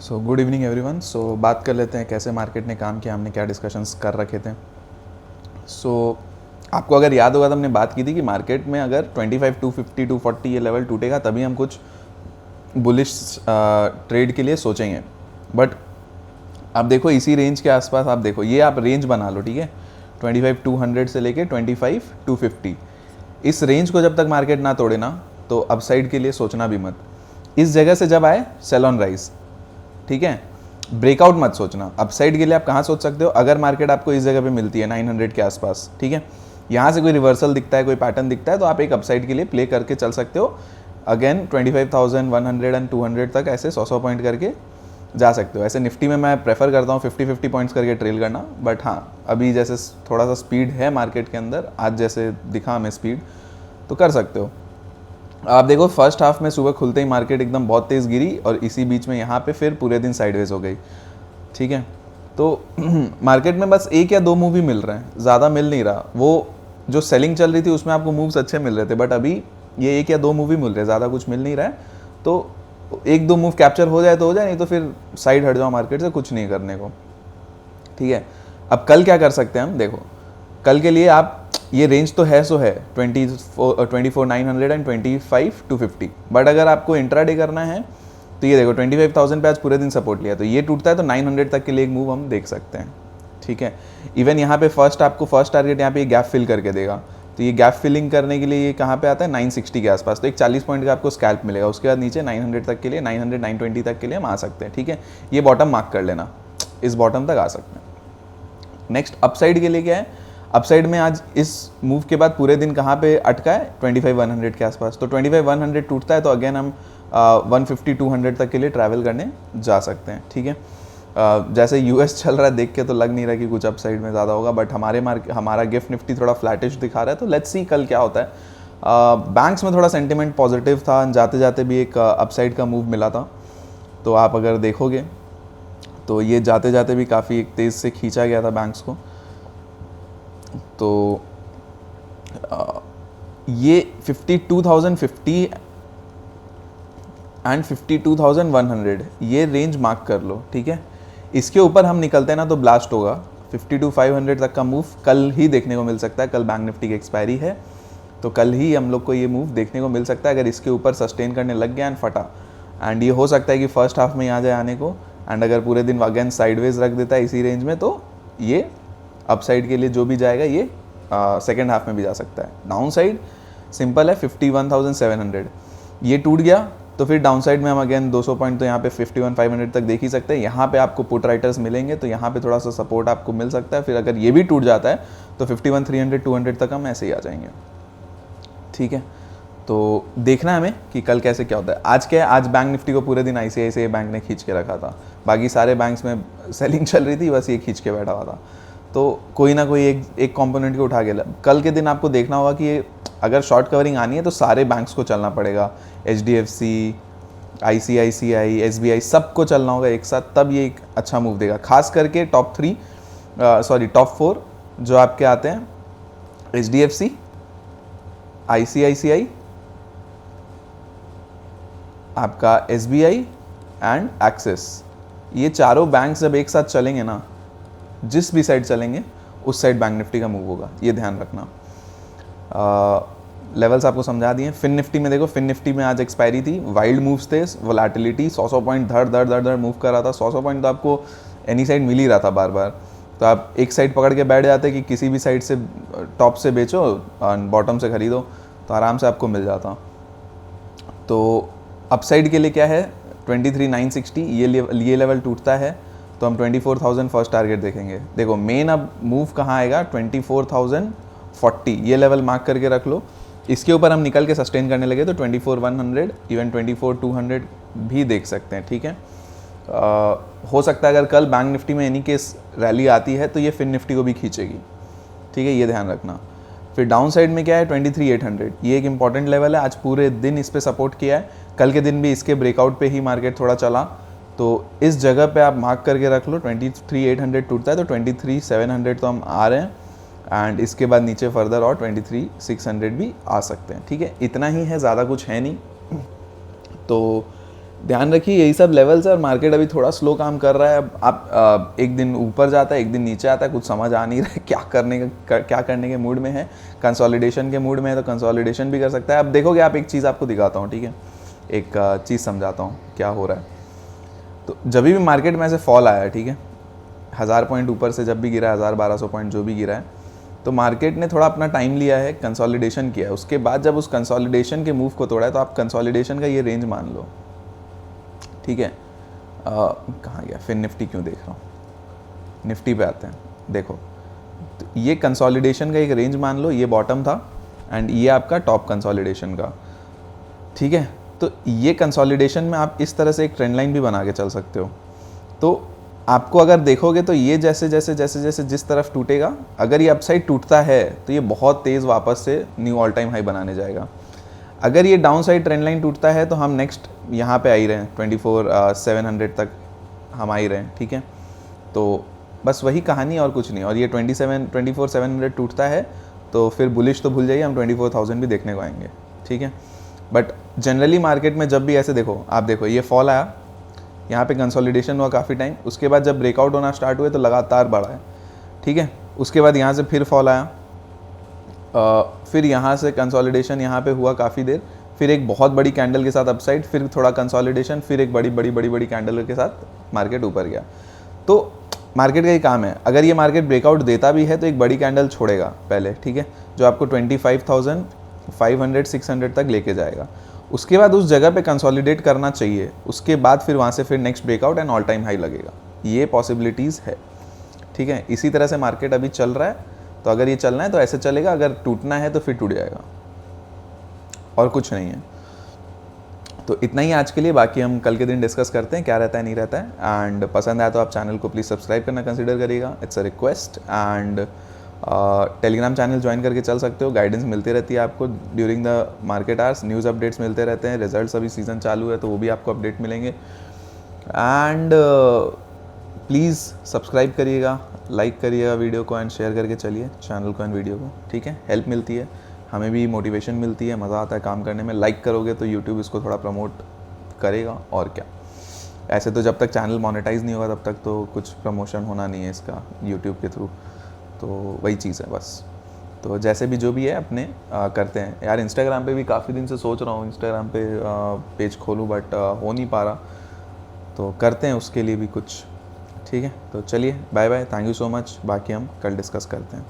सो good evening everyone. So बात कर लेते हैं कैसे मार्केट ने काम किया, हमने क्या डिस्कशंस कर रखे थे। आपको अगर याद होगा तो हमने बात की थी कि मार्केट में अगर 25 250 240 ये लेवल टूटेगा तभी हम कुछ बुलिश ट्रेड के लिए सोचेंगे। बट आप देखो इसी रेंज के आसपास, आप देखो ये आप रेंज बना लो, ठीक है, 25 200 से लेके 25 250, इस रेंज को जब तक मार्केट ना तोड़े ना तो अपसाइड के लिए सोचना भी मत। इस जगह से जब आए सेल ऑन राइज, ठीक है, ब्रेकआउट मत सोचना। अपसाइड के लिए आप कहाँ सोच सकते हो, अगर मार्केट आपको इस जगह पे मिलती है 900 के आसपास, ठीक है, यहाँ से कोई रिवर्सल दिखता है, कोई पैटर्न दिखता है, तो आप एक अपसाइड के लिए प्ले करके चल सकते हो। अगेन 25,100 एंड 200 तक ऐसे 100 पॉइंट करके जा सकते हो। ऐसे निफ्टी में मैं प्रेफर करता हूँ 50-50 पॉइंट्स करके ट्रेल करना। बट हाँ, अभी जैसे थोड़ा सा स्पीड है मार्केट के अंदर, आज जैसे दिखा हमें स्पीड, तो कर सकते हो। आप देखो फर्स्ट हाफ में सुबह खुलते ही मार्केट एकदम बहुत तेज़ गिरी और इसी बीच में यहाँ पे फिर पूरे दिन साइडवेज हो गई, ठीक है। तो मार्केट में बस एक या दो मूव ही मिल रहे हैं, ज़्यादा मिल नहीं रहा। वो जो सेलिंग चल रही थी उसमें आपको मूव्स अच्छे मिल रहे थे, बट अभी ये एक या दो मूव ही मिल रहे हैं, ज़्यादा कुछ मिल नहीं रहा है। तो एक दो मूव कैप्चर हो जाए तो हो जाए, नहीं तो फिर साइड हट जाओ मार्केट से, कुछ नहीं करने को, ठीक है। अब कल क्या कर सकते हैं हम, देखो कल के लिए आप, ये रेंज तो है सो है 24,900 एंड 25,250, बट अगर आपको इंट्राडे करना है तो ये देखो 25,000 पे आज पूरे दिन सपोर्ट लिया, तो ये टूटता है तो 900 तक के लिए एक मूव हम देख सकते हैं, ठीक है। इवन यहाँ पे आपको फर्स्ट टारगेट यहाँ पे ये गैप फिल करके देगा, तो ये गैप फिलिंग करने के लिए ये कहाँ पे आता है 960 के आसपास, तो एक 40 पॉइंट का आपको स्कैल्प मिलेगा। उसके बाद नीचे 900 तक के लिए, 900 920 तक के लिए हम आ सकते हैं, ठीक है। ये बॉटम मार्क कर लेना, इस बॉटम तक आ सकते हैं। नेक्स्ट अपसाइड के लिए क्या है, अपसाइड में आज इस मूव के बाद पूरे दिन कहाँ पे अटका है 25,100 के आसपास, तो 25,100 टूटता है तो अगेन हम 150-200 तक के लिए ट्रैवल करने जा सकते हैं, ठीक है। जैसे यूएस चल रहा है देख के तो लग नहीं रहा कि कुछ अपसाइड में ज़्यादा होगा, बट हमारा गिफ्ट निफ्टी थोड़ा फ्लैटिश दिखा रहा है, तो लेट्स सी कल क्या होता है। बैंक्स में थोड़ा सेंटिमेंट पॉजिटिव था, जाते जाते भी एक अपसाइड का मूव मिला था, तो आप अगर देखोगे तो ये जाते जाते भी काफ़ी एक तेज़ से खींचा गया था बैंक्स को। तो ये 52,050 एंड 52,100 ये रेंज मार्क कर लो, ठीक है। इसके ऊपर हम निकलते हैं ना तो ब्लास्ट होगा। 52,500 तक का मूव कल ही देखने को मिल सकता है, कल बैंक निफ्टी की एक्सपायरी है, तो कल ही हम लोग को ये मूव देखने को मिल सकता है अगर इसके ऊपर सस्टेन करने लग गया एंड फटा। एंड ये हो सकता है कि फर्स्ट हाफ में आ जाए आने को, एंड अगर पूरे दिन अगेन साइडवेज रख देता है इसी रेंज में, तो ये अपसाइड के लिए जो भी जाएगा ये सेकेंड हाफ में भी जा सकता है। डाउन साइड सिंपल है 51,700, ये टूट गया तो फिर डाउन साइड में हम अगेन 200 पॉइंट तो यहाँ पे 51,500 तक देख ही सकते हैं। यहाँ पे आपको पुट राइटर्स मिलेंगे तो यहाँ पे थोड़ा सा सपोर्ट आपको मिल सकता है। फिर अगर ये भी टूट जाता है तो 51,300 200 तक हम ऐसे ही आ जाएंगे, ठीक है। तो देखना है हमें कि कल कैसे क्या होता है। आज क्या है, आज बैंक निफ्टी को पूरे दिन ICICI बैंक ने खींच के रखा था, बाकी सारे बैंक्स में सेलिंग चल रही थी, बस ये खींच के बैठा हुआ था। तो कोई ना कोई एक कंपोनेंट को उठा के कल के दिन आपको देखना होगा कि अगर शॉर्ट कवरिंग आनी है तो सारे बैंक्स को चलना पड़ेगा, HDFC, ICICI, SBI सबको चलना होगा एक साथ, तब ये एक अच्छा मूव देगा। खास करके टॉप 4 जो आपके आते हैं, HDFC, ICICI, आपका SBI एंड एक्सिस, ये चारों बैंक जब एक साथ चलेंगे ना, जिस भी साइड चलेंगे उस साइड बैंक निफ्टी का मूव होगा, ये ध्यान रखना। लेवल्स आपको समझा दिए। फिन निफ्टी में देखो, फिन निफ्टी में आज एक्सपायरी थी, वाइल्ड मूव्स थे, वोलेटिलिटी 100 पॉइंट धड़ धड़ धड़ धड़ मूव कर रहा था। 100 पॉइंट तो आपको एनी साइड मिल ही रहा था बार बार, तो आप एक साइड पकड़ के बैठ जाते कि किसी भी साइड से टॉप से बेचो और बॉटम से खरीदो, तो आराम से आपको मिल जाता। तो अपसाइड के लिए क्या है 23,960, ये लेवल टूटता है तो हम 24,000 फर्स्ट टारगेट देखेंगे। देखो मेन अब मूव कहाँ आएगा, 24,040 ये लेवल मार्क करके रख लो। इसके ऊपर हम निकल के सस्टेन करने लगे तो 24,100 इवन 24,200 भी देख सकते हैं, ठीक है। हो सकता है अगर कल बैंक निफ्टी में एनी केस रैली आती है तो ये फिन निफ्टी को भी खींचेगी, ठीक है, ये ध्यान रखना। फिर डाउन साइड में क्या है 23,800, ये एक इंपॉर्टेंट लेवल है, आज पूरे दिन इस पर सपोर्ट किया है, कल के दिन भी इसके ब्रेकआउट पे ही मार्केट थोड़ा चला, तो इस जगह पे आप मार्क करके रख लो। 23,800 टूटता है तो 23,700 तो हम आ रहे हैं, एंड इसके बाद नीचे फर्दर और 23,600 भी आ सकते हैं, ठीक है। इतना ही है, ज़्यादा कुछ है नहीं। तो ध्यान रखिए यही सब लेवल्स है और मार्केट अभी थोड़ा स्लो काम कर रहा है। अब आप एक दिन ऊपर जाता है, एक दिन नीचे आता है, कुछ समझ आ नहीं रहा है क्या करने के मूड में है। कंसोलिडेशन के मूड में है तो कंसोलिडेशन भी कर सकता है। अब देखोगे आप, एक चीज़ आपको दिखाता हूँ, ठीक है, एक चीज़ समझाता हूँ क्या हो रहा है। तो जब भी मार्केट में ऐसे फॉल आया है, ठीक है, 1000 पॉइंट ऊपर से जब भी गिरा है, 1200 पॉइंट जो भी गिरा है, तो मार्केट ने थोड़ा अपना टाइम लिया है, कंसोलिडेशन किया है। उसके बाद जब उस कंसोलिडेशन के मूव को तोड़ा है तो आप कंसोलिडेशन का ये रेंज मान लो, ठीक है। कहाँ गया फिर, निफ्टी क्यों देख रहा हूँ, निफ्टी पे आते हैं। देखो, तो ये कंसोलिडेशन का एक रेंज मान लो, ये बॉटम था एंड ये आपका टॉप कंसोलिडेशन का, ठीक है। तो ये कंसोलिडेशन में आप इस तरह से एक ट्रेंड लाइन भी बना के चल सकते हो। तो आपको अगर देखोगे तो ये जैसे जैसे जैसे जैसे जिस तरफ टूटेगा, अगर ये अपसाइड टूटता है तो ये बहुत तेज़ वापस से न्यू ऑल टाइम हाई बनाने जाएगा। अगर ये डाउन साइड ट्रेंड लाइन टूटता है तो हम नेक्स्ट यहाँ पे आ ही रहे हैं, 24,700 तक हम आ ही रहे हैं, ठीक है। तो बस वही कहानी और कुछ नहीं। और ये 24,700 टूटता है तो फिर बुलिश तो भूल जाइए, हम 24,000 भी देखने को आएंगे, ठीक है। बट जनरली मार्केट में जब भी ऐसे देखो, आप देखो ये फॉल आया, यहाँ पे कंसोलिडेशन हुआ काफ़ी टाइम, उसके बाद जब ब्रेकआउट होना स्टार्ट हुए तो लगातार बढ़ा है, ठीक है। उसके बाद यहाँ से फिर फॉल आया, फिर यहाँ से कंसोलिडेशन यहाँ पे हुआ काफ़ी देर, फिर एक बहुत बड़ी कैंडल के साथ अपसाइड, फिर थोड़ा कंसोलिडेशन, फिर एक बड़ी बड़ी बड़ी बड़ी कैंडल के साथ मार्केट ऊपर गया। तो मार्केट का ही काम है, अगर ये मार्केट ब्रेकआउट देता भी है तो एक बड़ी कैंडल छोड़ेगा पहले, ठीक है, जो आपको 25,500 600 तक लेके जाएगा। उसके बाद उस जगह पे कंसोलिडेट करना चाहिए, उसके बाद फिर वहाँ से फिर next breakout and all time high लगेगा। ये पॉसिबिलिटीज़ है, ठीक है। इसी तरह से मार्केट अभी चल रहा है, तो अगर ये चलना है तो ऐसे चलेगा, अगर टूटना है तो फिर टूट जाएगा, और कुछ नहीं है। तो इतना ही आज के लिए, बाकी हम कल के दिन डिस्कस करते हैं क्या रहता है नहीं रहता है। एंड पसंद आया तो आप चैनल को प्लीज़ सब्सक्राइब करना कंसिडर करिएगा, it's a request. And Telegram channel join करके चल सकते हो, गाइडेंस मिलती रहती है आपको during the market hours, news updates मिलते रहते हैं, रिजल्ट्स अभी सीज़न चालू है तो वो भी आपको अपडेट मिलेंगे। एंड प्लीज़ सब्सक्राइब करिएगा, लाइक करिएगा वीडियो को एंड शेयर करके चलिए चैनल को एंड वीडियो को, ठीक है। हेल्प मिलती है, हमें भी मोटिवेशन मिलती है, मज़ा आता है काम करने में। लाइक करोगे तो यूट्यूब इसको थोड़ा प्रमोट करेगा, और क्या। ऐसे तो जब तक चैनल मोनेटाइज नहीं होगा तब तक तो कुछ प्रमोशन होना नहीं है इसका यूट्यूब के थ्रू, तो वही चीज़ है बस। तो जैसे भी जो भी है अपने करते हैं यार। इंस्टाग्राम पे भी काफ़ी दिन से सोच रहा हूँ इंस्टाग्राम पे पेज खोलूँ, बट हो नहीं पा रहा, तो करते हैं उसके लिए भी कुछ, ठीक है। तो चलिए bye bye, thank you so much, बाकी हम कल डिस्कस करते हैं।